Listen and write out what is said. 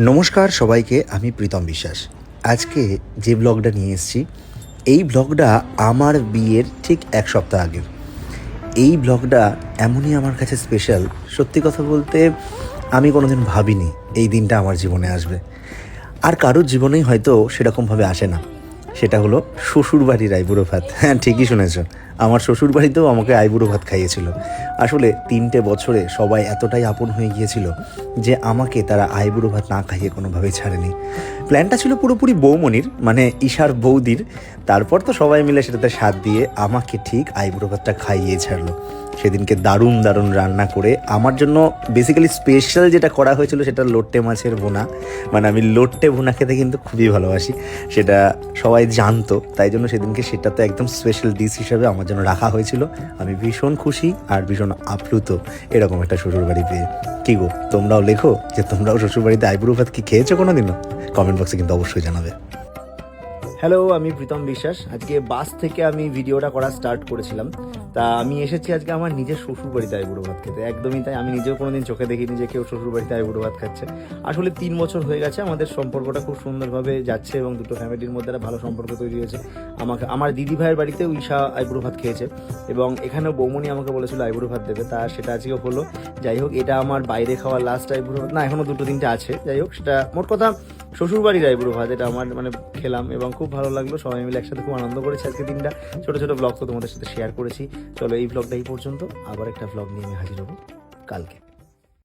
নমস্কার সবাইকে, আমি প্রীতম বিশ্বাস। আজকে যে ব্লগটা নিয়ে এসেছি, এই ব্লগটা আমার বিয়ের ঠিক এক সপ্তাহ আগের। এই ব্লগটা এমনই আমার কাছে স্পেশাল, সত্যি কথা বলতে আমি কোনোদিন ভাবিনি এই দিনটা আমার জীবনে আসবে। আর কারোর জীবনেই হয়তো সেরকমভাবে আসে না। সেটা হলো শ্বশুরবাড়ির আইবুড়ো ভাত। হ্যাঁ, ঠিকই শুনেছ, আমার শ্বশুরবাড়িতেও আমাকে আইবুড়ো ভাত খাইয়েছিল। আসলে 3টে বছরে সবাই এতটাই আপন হয়ে গিয়েছিল যে আমাকে তারা আইবুড়ো ভাত না খাইয়ে কোনোভাবেই ছাড়েনি। প্ল্যানটা ছিল পুরোপুরি বৌমনির, মানে ঈশার বৌদির। তারপর তো সবাই মিলে সেটাতে স্বাদ দিয়ে আমাকে ঠিক আইবুড়ো ভাতটা খাইয়ে ছাড়লো। সেদিনকে দারুণ দারুণ রান্না করে আমার জন্য বেসিক্যালি স্পেশাল যেটা করা হয়েছিল সেটা লোট্টে মাছের ভুনা। মানে আমি লোট্টে ভুনা খেতে কিন্তু খুবই ভালোবাসি, সেটা সবাই জানতো। তাই জন্য সেদিনকে সেটা তো একদম স্পেশাল ডিশ হিসাবে আমার জন্য রাখা হয়েছিল। আমি ভীষণ খুশি আর ভীষণ আপ্লুত এরকম একটা শ্বশুরবাড়ি পেয়ে। কী গো, তোমরাও লেখো যে তোমরাও শ্বশুরবাড়িতে আইবুড়ো ভাত কি খেয়েছো কোনো দিনও? কমেন্ট বক্সে কিন্তু অবশ্যই জানাবে। হ্যালো, আমি প্রীতম বিশ্বাস। আজকে বাস থেকে আমি ভিডিওটা করা স্টার্ট করেছিলাম। তা আমি এসেছি আজকে আমার নিজের শ্বশুরবাড়িতে আইবুড়ো ভাত খেতে। একদমই তাই, আমি নিজেও কোনোদিন চোখে দেখিনি যে কেউ শ্বশুরবাড়িতে আইবুড়ো ভাত খাচ্ছে। আসলে 3 বছর হয়ে গেছে, আমাদের সম্পর্কটা খুব সুন্দরভাবে যাচ্ছে এবং দুটো ফ্যামিলির মধ্যে একটা ভালো সম্পর্ক তৈরি হয়েছে। আমার দিদি ভাইয়ের বাড়িতেও ঈশা আইবুড়ো ভাত খেয়েছে এবং এখানেও বৌমনি আমাকে বলেছিল আইবুড়ো ভাত দেবে, তা সেটা আজকেও হলো। যাই হোক, এটা আমার বাইরে খাওয়া লাস্ট আইবুড়ো ভাত না, এখনও 2-3টে আছে। যাই হোক, সেটা মোট কথা শ্বশুরবাড়ির আইবুড়ো ভাত, এটা আমার খেলাম এবং খুব ভালো লাগলো। সবাই মিলে একসাথে খুব আনন্দ করেছি আজকে দিনটা। ছোটো ছোটো ব্লগ তো তোমাদের সাথে শেয়ার করেছি। চলো, এই ব্লগটা এই পর্যন্ত। আবার একটা ব্লগ নিয়ে আমি হাজির হবো কালকে।